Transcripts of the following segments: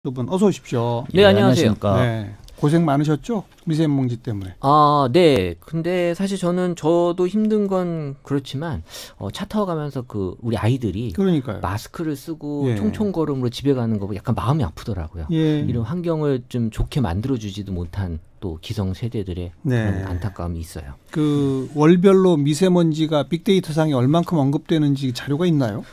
두 분 어서 오십시오. 네, 안녕하세요. 네, 고생 많으셨죠? 미세먼지 때문에. 아, 네. 근데 사실 저도 힘든 건 그렇지만 차 타고 가면서 우리 아이들이 그러니까요. 마스크를 쓰고 예. 총총걸음으로 집에 가는 거 보고 약간 마음이 아프더라고요. 예. 이런 환경을 좀 좋게 만들어주지도 못한 또 기성 세대들의 네. 그런 안타까움이 있어요. 그 월별로 미세먼지가 빅데이터상에 얼만큼 언급되는지 자료가 있나요?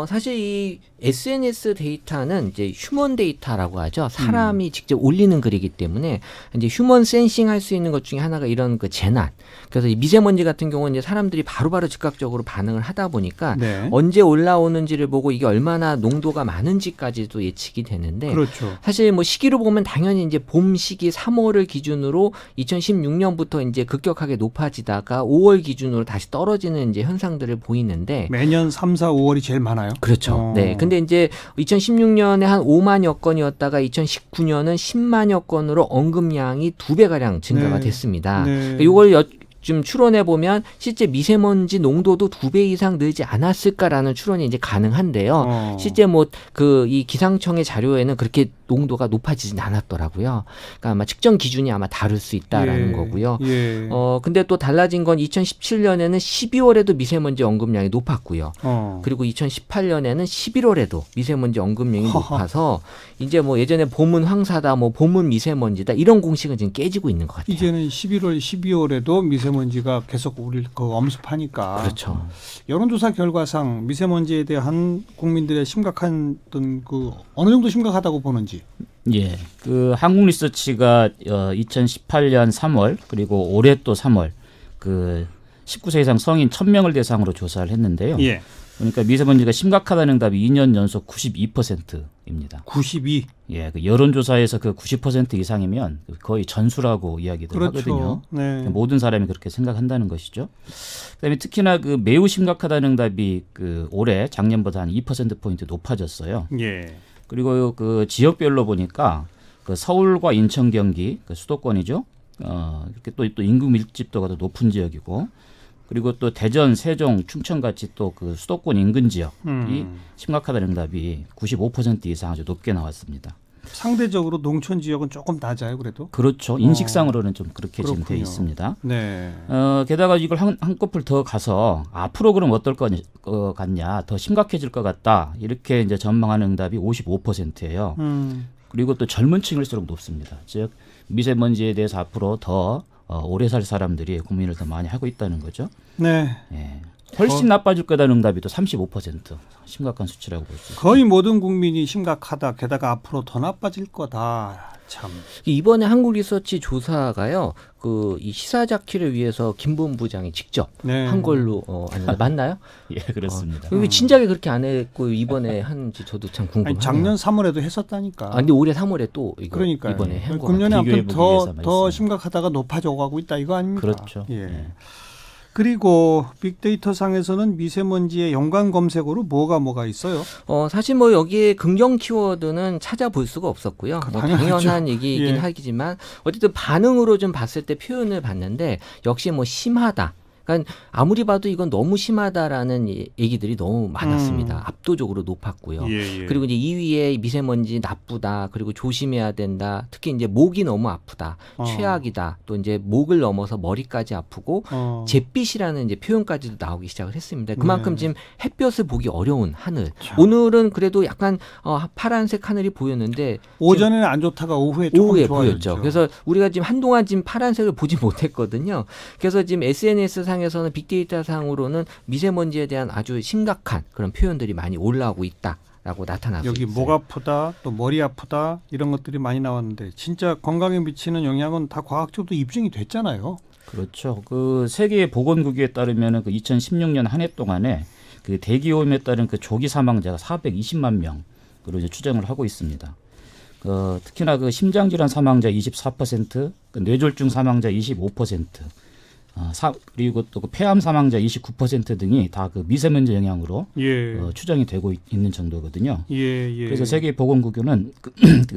사실 이 SNS 데이터는 이제 휴먼 데이터라고 하죠. 사람이 직접 올리는 글이기 때문에 이제 휴먼 센싱 할 수 있는 것 중에 하나가 이런 재난. 그래서 이 미세먼지 같은 경우는 이제 사람들이 바로바로 즉각적으로 반응을 하다 보니까 네. 언제 올라오는지를 보고 이게 얼마나 농도가 많은지까지도 예측이 되는데 그렇죠. 사실 뭐 시기로 보면 당연히 이제 봄 시기 3월을 기준으로 2016년부터 이제 급격하게 높아지다가 5월 기준으로 다시 떨어지는 이제 현상들을 보이는데 매년 3, 4, 5월이 제일 많아요. 그렇죠. 네. 근데 이제 2016년에 한 5만여 건이었다가 2019년은 10만여 건으로 언급량이 2배가량 증가가 네. 됐습니다. 네. 이걸 좀 추론해 보면 실제 미세먼지 농도도 2배 이상 늘지 않았을까라는 추론이 이제 가능한데요. 실제 이 기상청의 자료에는 그렇게 농도가 높아지진 않았더라고요. 그러니까 아마 측정 기준이 아마 다를 수 있다라는 거고요. 예. 근데 또 달라진 건 2017년에는 12월에도 미세먼지 언급량이 높았고요. 그리고 2018년에는 11월에도 미세먼지 언급량이 높아서 이제 뭐 예전에 봄은 황사다, 뭐 봄은 미세먼지다 이런 공식은 지금 깨지고 있는 것 같아요. 이제는 11월, 12월에도 미세먼지가 계속 우리를 엄습하니까. 그렇죠. 여론조사 결과상 미세먼지에 대한 국민들의 심각한 어느 정도 심각하다고 보는지. 예, 한국 리서치가 2018년 3월 그리고 올해 또 3월 19세 이상 성인 1,000명을 대상으로 조사를 했는데요. 예. 그러니까 미세먼지가 심각하다는 응답이 2년 연속 92%입니다. 92. 예, 여론조사에서 90% 이상이면 거의 전수라고 이야기들 그렇죠. 하거든요. 네. 모든 사람이 그렇게 생각한다는 것이죠. 그다음에 특히나 매우 심각하다는 응답이 올해 작년보다 한 2%포인트 높아졌어요. 예. 그리고 지역별로 보니까 서울과 인천, 경기 수도권이죠. 이렇게 또 인구 밀집도가 더 높은 지역이고, 그리고 또 대전, 세종, 충청같이 또 수도권 인근 지역이 심각하다는 응답이 95% 이상 아주 높게 나왔습니다. 상대적으로 농촌 지역은 조금 낮아요, 그래도? 그렇죠. 인식상으로는 좀 그렇게 지금 그렇군요. 돼 있습니다. 네. 게다가 이걸 한꺼풀 더 가서 앞으로 그럼 어떨 것 같냐, 더 심각해질 것 같다 이렇게 이제 전망하는 응답이 55%예요. 그리고 또 젊은 층일수록 높습니다. 즉 미세먼지에 대해서 앞으로 더 오래 살 사람들이 고민을 더 많이 하고 있다는 거죠. 네. 예. 훨씬 나빠질 거다는 응답이 또 35% 심각한 수치라고 볼 수 있습니다. 거의 모든 국민이 심각하다. 게다가 앞으로 더 나빠질 거다. 참. 이번에 한국 리서치 조사가요. 이 시사자키를 위해서 김 본부장이 직접 한 걸로 맞나요? 예, 그렇습니다. 왜 진작에 그렇게 안 했고 이번에 한지 저도 참 궁금해요. 아니, 작년 3월에도 했었다니까. 근데 올해 3월에 또 그러니까요. 이번에 한 거. 금년에 아무튼 더 있습니다. 심각하다가 높아져 가고 있다 이거 아닙니까? 그렇죠. 예. 예. 그리고 빅데이터 상에서는 미세먼지의 연관 검색어로 뭐가 있어요? 사실 여기에 긍정 키워드는 찾아볼 수가 없었고요. 당연한 얘기이긴 예. 하지만 어쨌든 반응으로 좀 봤을 때 표현을 봤는데 역시 심하다. 그러니까 아무리 봐도 이건 너무 심하다라는 얘기들이 너무 많았습니다. 압도적으로 높았고요. 예. 그리고 이제 2위에 미세먼지 나쁘다. 그리고 조심해야 된다. 특히 이제 목이 너무 아프다. 최악이다. 또 이제 목을 넘어서 머리까지 아프고 잿빛이라는 이제 표현까지도 나오기 시작을 했습니다. 그만큼 지금 햇볕을 보기 어려운 하늘. 오늘은 그래도 약간 파란색 하늘이 보였는데 오전에는 안 좋다가 오후에 조금 보였죠. 그래서 우리가 지금 한동안 지금 파란색을 보지 못했거든요. 그래서 지금 SNS 상에서는 빅데이터 상으로는 미세먼지에 대한 아주 심각한 그런 표현들이 많이 올라오고 있다라고 나타나고 여기 있어요. 목 아프다, 또 머리 아프다 이런 것들이 많이 나왔는데 진짜 건강에 미치는 영향은 다 과학적으로 입증이 됐잖아요. 그렇죠. 세계 보건국에 따르면 2016년 한 해 동안에 대기오염에 따른 조기 사망자가 420만 명으로 이제 추정을 하고 있습니다. 특히나 심장질환 사망자 24%, 뇌졸중 사망자 25%. 그리고 또 폐암 사망자 29% 등이 다 미세먼지 영향으로 추정이 되고 있는 정도거든요. 그래서 세계보건기구는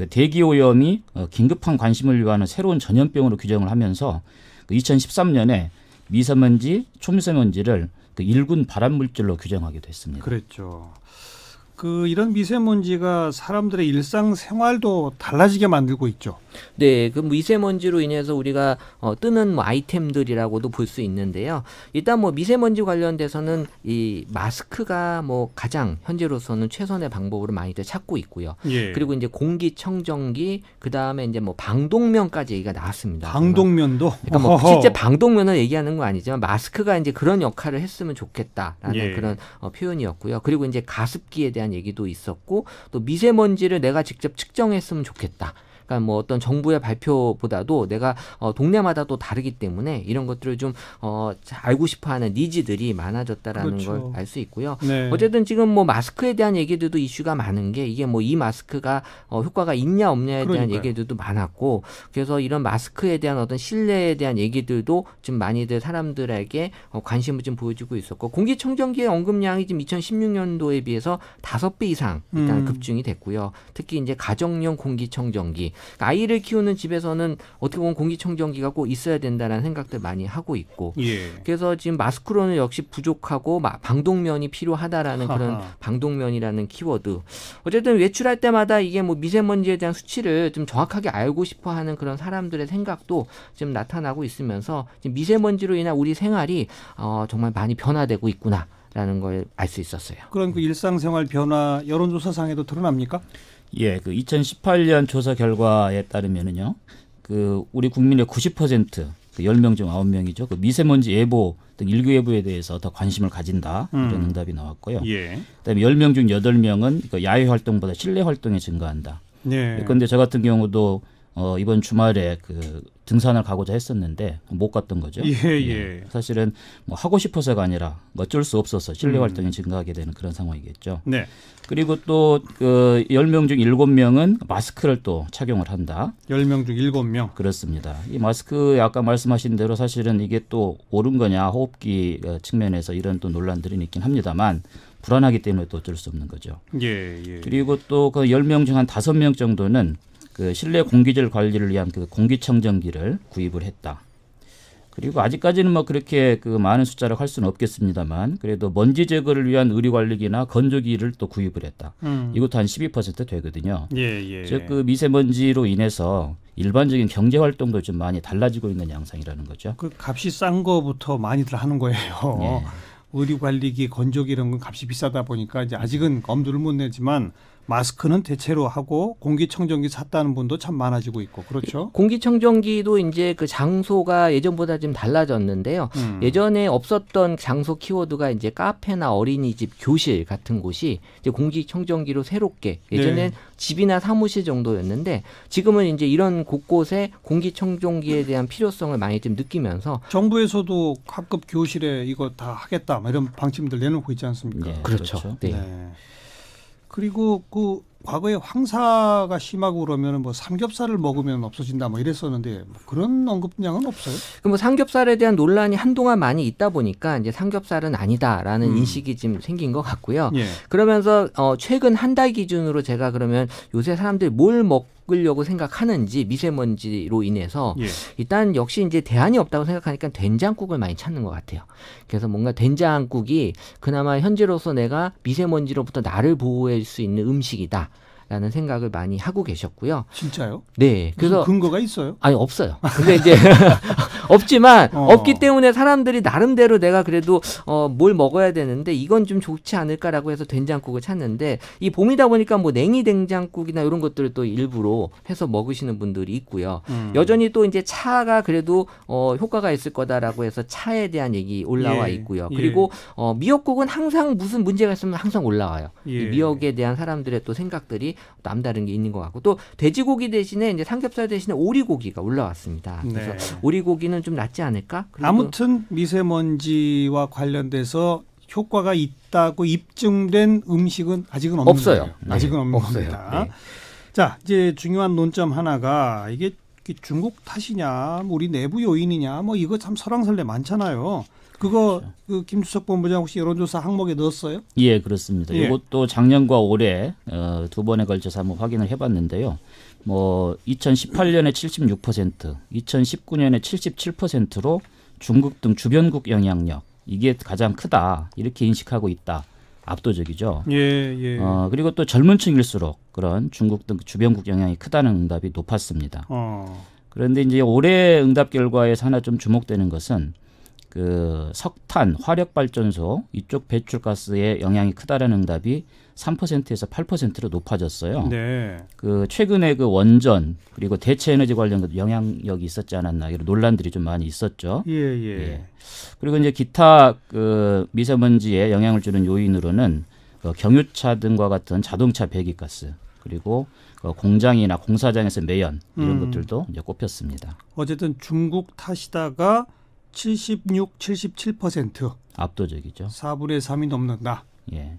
대기오염이 긴급한 관심을 요하는 새로운 전염병으로 규정을 하면서 2013년에 미세먼지, 초미세먼지를 1군 발암물질로 규정하게 됐습니다. 그랬죠. 이런 미세먼지가 사람들의 일상생활도 달라지게 만들고 있죠. 네, 그 미세먼지로 인해서 우리가 뜨는 뭐 아이템들이라고도 볼 수 있는데요. 일단 뭐 미세먼지 관련돼서는 이 마스크가 뭐 가장 현재로서는 최선의 방법으로 많이들 찾고 있고요. 예. 그리고 이제 공기청정기, 그 다음에 이제 뭐 방독면까지 얘기가 나왔습니다. 방독면도. 그러니까 뭐 실제 방독면을 얘기하는 건 아니지만 마스크가 이제 그런 역할을 했으면 좋겠다라는 예. 그런 표현이었고요. 그리고 이제 가습기에 대한 얘기도 있었고 또 미세먼지를 내가 직접 측정했으면 좋겠다. 그러니까 뭐 어떤 정부의 발표보다도 내가 동네마다 또 다르기 때문에 이런 것들을 좀 알고 싶어하는 니즈들이 많아졌다라는 그렇죠. 걸 알 수 있고요. 네. 어쨌든 지금 뭐 마스크에 대한 얘기들도 이슈가 많은 게 이게 뭐 이 마스크가 효과가 있냐 없냐에 대한 그러니까요. 얘기들도 많았고 그래서 이런 마스크에 대한 어떤 신뢰에 대한 얘기들도 좀 많이들 사람들에게 관심을 좀 보여주고 있었고 공기청정기의 언급량이 지금 2016년도에 비해서 5배 이상 일단 급증이 됐고요. 특히 이제 가정용 공기청정기 그러니까 아이를 키우는 집에서는 어떻게 보면 공기청정기가 꼭 있어야 된다는 생각들 많이 하고 있고 예. 그래서 지금 마스크로는 역시 부족하고 방독면이 필요하다라는 그런 하하. 방독면이라는 키워드 어쨌든 외출할 때마다 이게 뭐 미세먼지에 대한 수치를 좀 정확하게 알고 싶어하는 그런 사람들의 생각도 지금 나타나고 있으면서 지금 미세먼지로 인한 우리 생활이 정말 많이 변화되고 있구나라는 걸 알 수 있었어요. 그런 그 일상생활 변화 여론조사상에도 드러납니까? 예, 그 2018년 조사 결과에 따르면은요, 그 우리 국민의 90%, 그 10명 중 9명이죠. 그 미세먼지 예보 등 일교예보에 대해서 더 관심을 가진다 이런 응답이 나왔고요. 예. 그다음에 10명 중 8명은 그 야외 활동보다 실내 활동에 증가한다. 네. 그런데 저 같은 경우도 이번 주말에 그 등산을 가고자 했었는데 못 갔던 거죠. 예. 사실은 뭐 하고 싶어서가 아니라 어쩔 수 없어서 실내 활동이 증가하게 되는 그런 상황이겠죠. 네. 그리고 또 그 10명 중 7명은 마스크를 또 착용을 한다. 10명 중 7명. 그렇습니다. 이 마스크 아까 말씀하신 대로 사실은 이게 또 옳은 거냐 호흡기 측면에서 이런 또 논란들이 있긴 합니다만 불안하기 때문에 또 어쩔 수 없는 거죠. 예. 그리고 또 그 10명 중 한 5명 정도는 그 실내 공기질 관리를 위한 그 공기청정기를 구입을 했다. 그리고 아직까지는 뭐 그렇게 그 많은 숫자를 할 수는 없겠습니다만 그래도 먼지 제거를 위한 의료관리기나 건조기를 또 구입을 했다. 이것도 한 12% 되거든요. 예. 즉 그 미세먼지로 인해서 일반적인 경제 활동도 좀 많이 달라지고 있는 양상이라는 거죠. 그 값이 싼 거부터 많이들 하는 거예요. 예. 의료관리기, 건조기 이런 건 값이 비싸다 보니까 이제 아직은 엄두를 못 내지만 마스크는 대체로 하고 공기청정기 샀다는 분도 참 많아지고 있고 그렇죠. 공기청정기도 이제 그 장소가 예전보다 좀 달라졌는데요. 예전에 없었던 장소 키워드가 이제 카페나 어린이집, 교실 같은 곳이 이제 공기청정기로 새롭게 예전엔 네. 집이나 사무실 정도였는데 지금은 이제 이런 곳곳에 공기청정기에 대한 필요성을 많이 좀 느끼면서 정부에서도 각급 교실에 이거 다 하겠다 뭐 이런 방침들 내놓고 있지 않습니까? 네. 그렇죠. 네. 그리고 그 과거에 황사가 심하고 그러면 뭐 삼겹살을 먹으면 없어진다 뭐 이랬었는데 뭐 그런 언급량은 없어요. 그럼 뭐 삼겹살에 대한 논란이 한동안 많이 있다 보니까 이제 삼겹살은 아니다라는 인식이 좀 생긴 것 같고요. 예. 그러면서 최근 한 달 기준으로 제가 그러면 요새 사람들이 뭘 먹으려고 생각하는지 미세먼지로 인해서 예. 일단 역시 이제 대안이 없다고 생각하니까 된장국을 많이 찾는 것 같아요. 그래서 뭔가 된장국이 그나마 현재로서 내가 미세먼지로부터 나를 보호할 수 있는 음식이다. 라는 생각을 많이 하고 계셨고요. 진짜요? 네. 그래서 근거가 있어요? 아니 없어요. 근데 이제 없지만 없기 때문에 사람들이 나름대로 내가 그래도 뭘 먹어야 되는데 이건 좀 좋지 않을까라고 해서 된장국을 찾는데 이 봄이다 보니까 뭐 냉이 된장국이나 이런 것들을 또 일부러 해서 먹으시는 분들이 있고요. 여전히 또 이제 차가 그래도 효과가 있을 거다라고 해서 차에 대한 얘기 올라와 예. 있고요. 예. 그리고 미역국은 항상 무슨 문제가 있으면 항상 올라와요. 예. 이 미역에 대한 사람들의 또 생각들이 남다른 게 있는 것 같고 또 돼지고기 대신에 이제 삼겹살 대신에 오리고기가 올라왔습니다. 그래서 네. 오리고기는 좀 낫지 않을까? 그리고 아무튼 미세먼지와 관련돼서 효과가 있다고 입증된 음식은 아직은 없는 없어요. 거예요. 네. 아직은 없는 없어요. 겁니다. 네. 자, 이제 중요한 논점 하나가 이게 중국 탓이냐, 뭐 우리 내부 요인이냐, 뭐 이거 참 설왕설래 많잖아요. 그거 그 김수석 본부장 혹시 여론조사 항목에 넣었어요? 예, 그렇습니다. 예. 이것도 작년과 올해 두 번에 걸쳐서 한번 확인을 해봤는데요. 뭐 2018년에 76%, 2019년에 77%로 중국 등 주변국 영향력 이게 가장 크다 이렇게 인식하고 있다. 압도적이죠. 예. 그리고 또 젊은 층일수록 그런 중국 등 주변국 영향이 크다는 응답이 높았습니다. 그런데 이제 올해 응답 결과에서 하나 좀 주목되는 것은 그 석탄, 화력 발전소 이쪽 배출가스의 영향이 크다라는 응답이 3%에서 8%로 높아졌어요. 네. 그 최근에 그 원전 그리고 대체 에너지 관련 영향력이 있었지 않았나 이런 논란들이 좀 많이 있었죠. 예. 그리고 이제 기타 그 미세먼지에 영향을 주는 요인으로는 그 경유차 등과 같은 자동차 배기가스 그리고 그 공장이나 공사장에서 매연 이런 것들도 이제 꼽혔습니다. 어쨌든 중국 탓이다가 76, 77% 압도적이죠. 4분의 3이 넘는다. 예.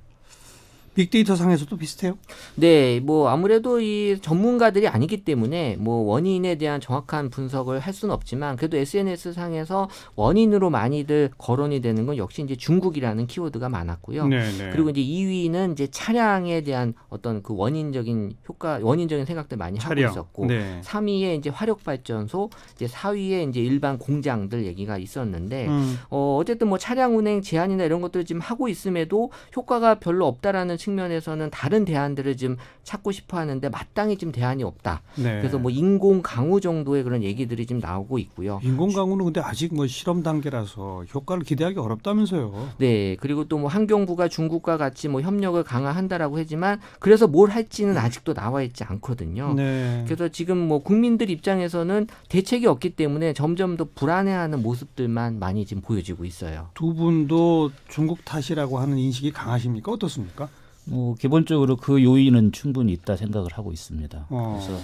빅데이터 상에서도 비슷해요? 네, 뭐 아무래도 이 전문가들이 아니기 때문에 뭐 원인에 대한 정확한 분석을 할 수는 없지만 그래도 SNS 상에서 원인으로 많이들 거론이 되는 건 역시 이제 중국이라는 키워드가 많았고요. 네네. 그리고 이제 2위는 이제 차량에 대한 어떤 그 원인적인 효과, 원인적인 생각들 많이 하고 있었고, 네. 3위에 이제 화력 발전소, 이제 4위에 이제 일반 공장들 얘기가 있었는데, 어쨌든 뭐 차량 운행 제한이나 이런 것들 지금 하고 있음에도 효과가 별로 없다라는 측면에서는 다른 대안들을 좀 찾고 싶어 하는데 마땅히 지금 대안이 없다. 네. 그래서 뭐 인공 강우 정도의 그런 얘기들이 지금 나오고 있고요. 인공 강우는 근데 아직 뭐 실험 단계라서 효과를 기대하기 어렵다면서요. 네. 그리고 또 뭐 환경부가 중국과 같이 뭐 협력을 강화한다라고 하지만 그래서 뭘 할지는 아직도 나와 있지 않거든요. 네. 그래서 지금 뭐 국민들 입장에서는 대책이 없기 때문에 점점 더 불안해하는 모습들만 많이 지금 보여지고 있어요. 두 분도 중국 탓이라고 하는 인식이 강하십니까? 어떻습니까? 뭐 기본적으로 그 요인은 충분히 있다 생각을 하고 있습니다. 그래서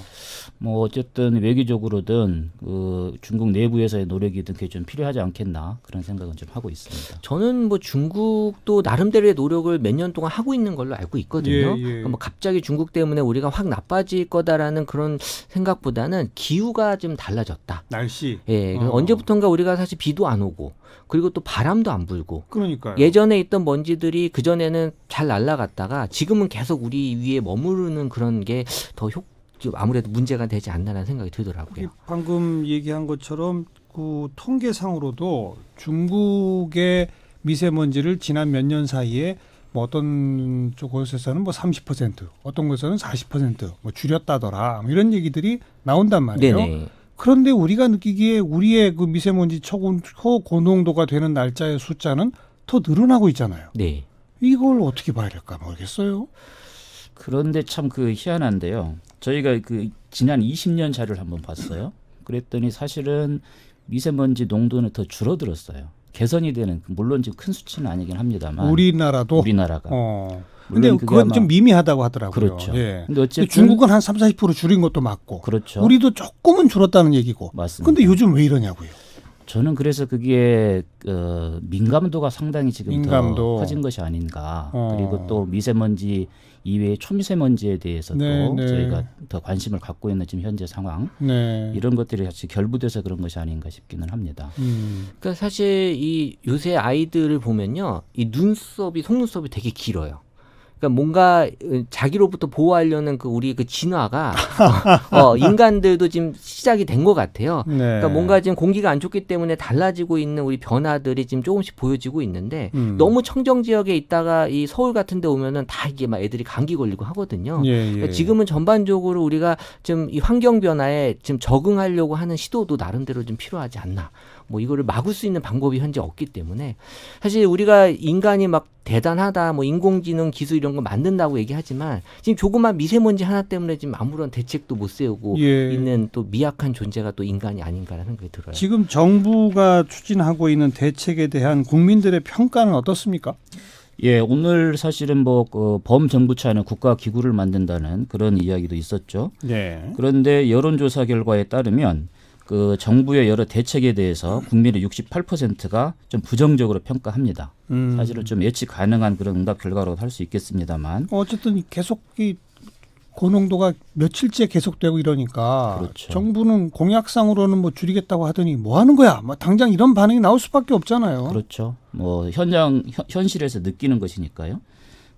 뭐 어쨌든 외교적으로든 그 중국 내부에서의 노력이든 그게 좀 필요하지 않겠나 그런 생각은 좀 하고 있습니다. 저는 뭐 중국도 나름대로의 노력을 몇 년 동안 하고 있는 걸로 알고 있거든요. 그러니까 뭐 갑자기 중국 때문에 우리가 확 나빠질 거다라는 그런 생각보다는 기후가 좀 달라졌다. 날씨. 예, 언제부턴가 우리가 사실 비도 안 오고 그리고 또 바람도 안 불고. 그러니까요. 예전에 있던 먼지들이 그 전에는 잘 날아갔다가 지금은 계속 우리 위에 머무르는 그런 게 더 아무래도 문제가 되지 않나라는 생각이 들더라고요. 방금 얘기한 것처럼 그 통계상으로도 중국의 미세먼지를 지난 몇 년 사이에 뭐 어떤 곳에서는 뭐 30%, 어떤 곳에서는 40%뭐 줄였다더라 뭐 이런 얘기들이 나온단 말이에요. 네네. 그런데 우리가 느끼기에 우리의 그 미세먼지 초고농도가 되는 날짜의 숫자는 더 늘어나고 있잖아요. 네. 이걸 어떻게 봐야 될까 모르겠어요. 그런데 참 그 희한한데요. 저희가 그 지난 20년 자료를 한번 봤어요. 그랬더니 사실은 미세먼지 농도는 더 줄어들었어요. 개선이 되는 물론 지금 큰 수치는 아니긴 합니다만 우리나라도 우리나라가. 근데 그건 좀 미미하다고 하더라고요. 그렇죠. 예. 근데 어쨌든 중국은 한 30-40% 줄인 것도 맞고, 그렇죠. 우리도 조금은 줄었다는 얘기고. 맞습니다. 근데 요즘 왜 이러냐고요. 저는 그래서 그게 민감도가 상당히 지금 더 커진 것이 아닌가. 그리고 또 미세먼지 이외에 초미세먼지에 대해서도 저희가 더 관심을 갖고 있는 지금 현재 상황 이런 것들이 같이 결부돼서 그런 것이 아닌가 싶기는 합니다. 그러니까 사실 이 요새 아이들을 보면요, 이 눈썹이 속눈썹이 되게 길어요. 그러니까 뭔가 자기로부터 보호하려는 그 우리 그 진화가 인간들도 지금 시작이 된 것 같아요. 그러니까 뭔가 지금 공기가 안 좋기 때문에 달라지고 있는 우리 변화들이 지금 조금씩 보여지고 있는데 너무 청정 지역에 있다가 이 서울 같은 데 오면은 다 이게 막 애들이 감기 걸리고 하거든요. 그러니까 지금은 전반적으로 우리가 좀 이 환경 변화에 지금 적응하려고 하는 시도도 나름대로 좀 필요하지 않나. 뭐 이거를 막을 수 있는 방법이 현재 없기 때문에 사실 우리가 인간이 막 대단하다, 뭐 인공지능 기술 이런 거 만든다고 얘기하지만 지금 조그만 미세먼지 하나 때문에 지금 아무런 대책도 못 세우고 있는 또 미약한 존재가 또 인간이 아닌가라는 생각이 들어요. 지금 정부가 추진하고 있는 대책에 대한 국민들의 평가는 어떻습니까? 예, 오늘 사실은 뭐 그 범정부치 않은 국가 기구를 만든다는 그런 이야기도 있었죠. 그런데 여론조사 결과에 따르면 그 정부의 여러 대책에 대해서 국민의 68%가 좀 부정적으로 평가합니다. 사실은 좀 예측 가능한 그런 응답 결과라고 할 수 있겠습니다만 어쨌든 계속 이 고농도가 며칠째 계속되고 이러니까 그렇죠. 정부는 공약상으로는 뭐 줄이겠다고 하더니 뭐 하는 거야? 뭐 당장 이런 반응이 나올 수밖에 없잖아요. 그렇죠. 뭐 현실에서 느끼는 것이니까요.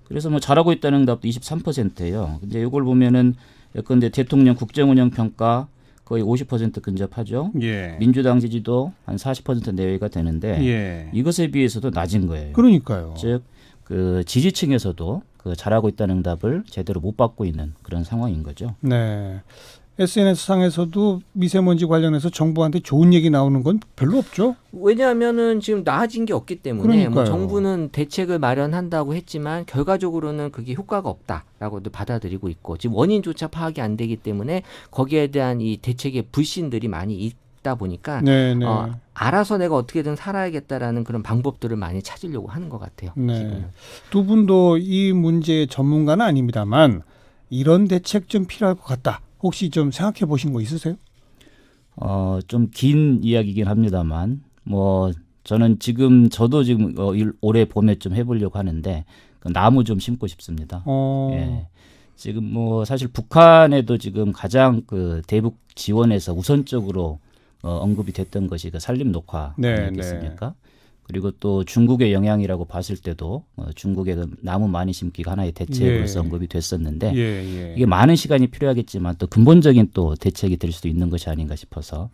그래서 뭐 잘하고 있다는 응답도 23%예요. 근데 이걸 보면은 예컨대 대통령 국정운영 평가 거의 50% 근접하죠. 민주당 지지도 한 40% 내외가 되는데 이것에 비해서도 낮은 거예요. 그러니까요. 즉 그 지지층에서도 그 잘하고 있다는 응답을 제대로 못 받고 있는 그런 상황인 거죠. 네. SNS상에서도 미세먼지 관련해서 정부한테 좋은 얘기 나오는 건 별로 없죠. 왜냐하면은 지금 나아진 게 없기 때문에 그러니까요. 뭐 정부는 대책을 마련한다고 했지만 결과적으로는 그게 효과가 없다라고도 받아들이고 있고 지금 원인조차 파악이 안 되기 때문에 거기에 대한 이 대책의 불신들이 많이 있다 보니까 알아서 내가 어떻게든 살아야겠다라는 그런 방법들을 많이 찾으려고 하는 것 같아요. 네. 두 분도 이 문제의 전문가는 아닙니다만 이런 대책 좀 필요할 것 같다. 혹시 좀 생각해 보신 거 있으세요? 좀 긴 이야기긴 합니다만, 뭐 저는 저도 지금 올해 봄에 좀 해보려고 하는데 나무 좀 심고 싶습니다. 예. 지금 뭐 사실 북한에도 지금 가장 그 대북 지원에서 우선적으로 언급이 됐던 것이 그 산림 녹화 아니겠습니까? 그리고 또 중국의 영향이라고 봤을 때도 중국의 그 나무 많이 심기가 하나의 대책으로서 언급이 됐었는데 이게 많은 시간이 필요하겠지만 또 근본적인 또 대책이 될 수도 있는 것이 아닌가 싶어서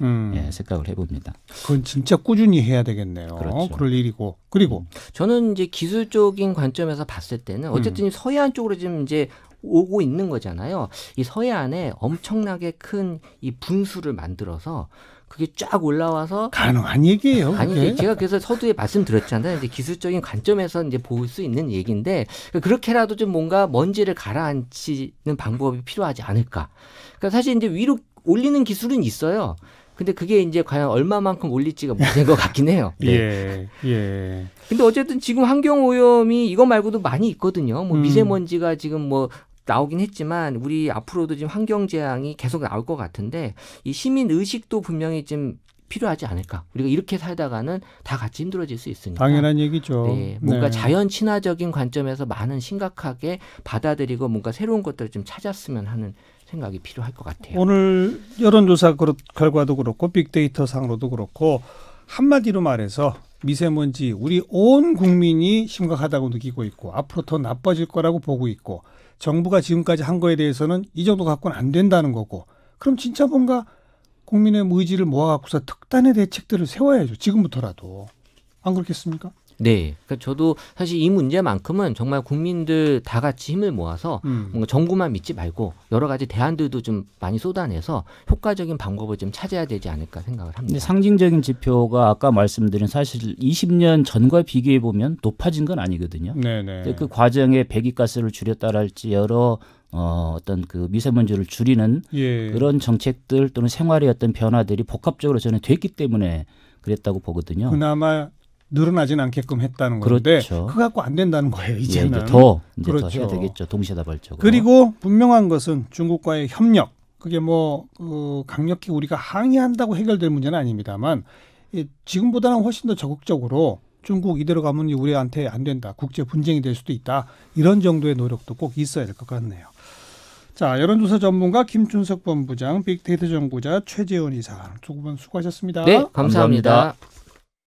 생각을 해봅니다. 그건 진짜 꾸준히 해야 되겠네요. 그렇죠. 그럴 일이고. 그리고 저는 이제 기술적인 관점에서 봤을 때는 어쨌든 서해안 쪽으로 지금 이제 오고 있는 거잖아요. 이 서해안에 엄청나게 큰 이 분수를 만들어서 그게 쫙 올라와서 가능한 얘기예요. 아니 제가 그래서 서두에 말씀드렸잖아요. 이제 기술적인 관점에서 이제 볼 수 있는 얘기인데 그렇게라도 좀 뭔가 먼지를 가라앉히는 방법이 필요하지 않을까. 그러니까 사실 이제 위로 올리는 기술은 있어요. 근데 그게 이제 과연 얼마만큼 올릴지가 문제인 것 같긴 해요. 네. 예. 근데 어쨌든 지금 환경 오염이 이거 말고도 많이 있거든요. 뭐 미세먼지가 지금 뭐 나오긴 했지만 우리 앞으로도 지금 환경 재앙이 계속 나올 것 같은데 이 시민 의식도 분명히 좀 필요하지 않을까. 우리가 이렇게 살다가는 다 같이 힘들어질 수 있으니까. 당연한 얘기죠. 네, 뭔가 자연 친화적인 관점에서 많은 심각하게 받아들이고 뭔가 새로운 것들을 좀 찾았으면 하는 생각이 필요할 것 같아요. 오늘 여론조사 결과도 그렇고 빅데이터 상으로도 그렇고 한마디로 말해서 미세먼지 우리 온 국민이 심각하다고 느끼고 있고 앞으로 더 나빠질 거라고 보고 있고 정부가 지금까지 한 거에 대해서는 이 정도 갖고는 안 된다는 거고 그럼 진짜 뭔가 국민의 의지를 모아갖고서 특단의 대책들을 세워야죠. 지금부터라도. 안 그렇겠습니까? 네. 그러니까 저도 사실 이 문제만큼은 정말 국민들 다 같이 힘을 모아서 뭔가 정부만 믿지 말고 여러 가지 대안들도 좀 많이 쏟아내서 효과적인 방법을 좀 찾아야 되지 않을까 생각을 합니다. 상징적인 지표가 아까 말씀드린 사실 20년 전과 비교해 보면 높아진 건 아니거든요. 네네. 그 과정에 배기가스를 줄였다랄지 여러 어떤 그 미세먼지를 줄이는 그런 정책들 또는 생활의 어떤 변화들이 복합적으로 저는 됐기 때문에 그랬다고 보거든요. 그나마 늘어나진 않게끔 했다는 건데 그렇죠. 그거 갖고 안 된다는 거예요. 이제는. 이제 더 그렇죠. 해야 되겠죠. 동시다발적으로. 그리고 분명한 것은 중국과의 협력. 그게 뭐 강력히 우리가 항의한다고 해결될 문제는 아닙니다만 지금보다는 훨씬 더 적극적으로 중국 이대로 가면 우리한테 안 된다. 국제 분쟁이 될 수도 있다. 이런 정도의 노력도 꼭 있어야 될 것 같네요. 자, 여론조사 전문가 김준석 본부장, 빅데이터 연구자 최재원 이사 두 분 수고하셨습니다. 네, 감사합니다.